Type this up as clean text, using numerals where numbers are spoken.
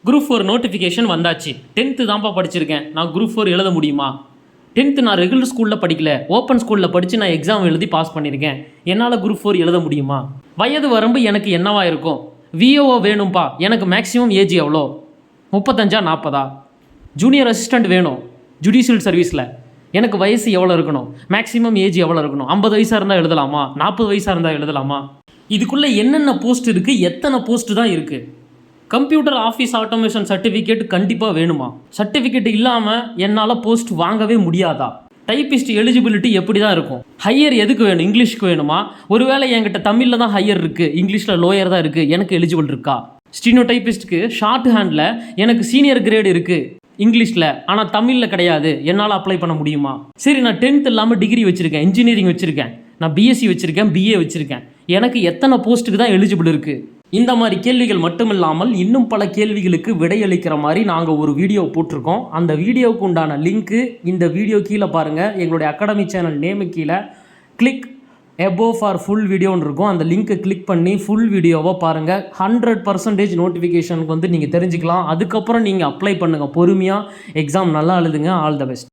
Group 4 notification வந்தாச்சு. 10th தான்ப்பா படிச்சிருக்கேன், நான் குரூப் 4 எழுத முடியுமா? 10th நான் ரெகுலர் ஸ்கூலில் படிக்கல, ஓப்பன் ஸ்கூலில் படித்து நான் எக்ஸாம் எழுதி பாஸ் பண்ணியிருக்கேன். என்னால் குரூப் 4 எழுத முடியுமா? வயது வரம்பு எனக்கு என்னவா இருக்கும்? விஓஓ வேணும்ப்பா, எனக்கு மேக்ஸிமம் ஏஜ் எவ்வளோ? 35 40? ஜூனியர் அசிஸ்டண்ட் வேணும் ஜுடிஷியல் சர்வீஸில், எனக்கு வயசு எவ்வளோ இருக்கணும்? மேக்ஸிமம் ஏஜ் எவ்வளோ இருக்கணும்? 50 வயசாக இருந்தால் எழுதலாமா? 40 வயசாக இருந்தால் எழுதலாமா? இதுக்குள்ளே என்னென்ன போஸ்ட் இருக்குது, எத்தனை போஸ்ட்டு தான் இருக்குது? கம்ப்யூட்டர் ஆஃபீஸ் ஆட்டோமேஷன் சர்டிஃபிகேட் கண்டிப்பாக வேணுமா? சர்டிஃபிகேட் இல்லாமல் என்னால் போஸ்ட் வாங்கவே முடியாதா? டைப்பிஸ்ட் எலிஜிபிலிட்டி எப்படி தான் இருக்கும்? ஹையர் எதுக்கு வேணும்? இங்கிலீஷ்க்கு வேணுமா? ஒருவேளை என்கிட்ட தமிழில் தான் ஹையர் இருக்குது, இங்கிலீஷில் லோயர் தான் இருக்குது, எனக்கு எலிஜிபிள் இருக்கா? ஸ்டீனோ டைப்பிஸ்ட்டுக்கு ஷார்ட் ஹேண்டில் எனக்கு சீனியர் கிரேடு இருக்குது இங்கிலீஷில், ஆனால் தமிழில் கிடையாது, என்னால் அப்ளை பண்ண முடியுமா? சரி, நான் 10th இல்லாமல் டிகிரி வச்சுருக்கேன், இன்ஜினியரிங் வச்சுருக்கேன், நான் பிஎஸ்சி வச்சுருக்கேன், பிஏ வச்சுருக்கேன், எனக்கு எத்தனை போஸ்ட்டுக்கு தான் எலிஜிபிள் இருக்குது? இந்த மாதிரி கேள்விகள் மட்டும் இல்லாமல் இன்னும் பல கேள்விகளுக்கு விடையளிக்கிற மாதிரி நாங்கள் ஒரு வீடியோ போட்டிருக்கோம். அந்த வீடியோவுக்கு உண்டான லிங்க்கு இந்த வீடியோ கீழே பாருங்கள். எங்களுடைய அகாடமி சேனல் நேமு கீழே கிளிக் எபோ ஃபார் ஃபுல் வீடியோன்னு இருக்கும். அந்த லிங்க்கை கிளிக் பண்ணி ஃபுல் வீடியோவை பாருங்கள். 100% நோட்டிஃபிகேஷனுக்கு நீங்கள் தெரிஞ்சுக்கலாம். அதுக்கப்புறம் நீங்கள் அப்ளை பண்ணுங்கள். பொறுமையாக எக்ஸாம் நல்லா எழுதுங்க. All the best.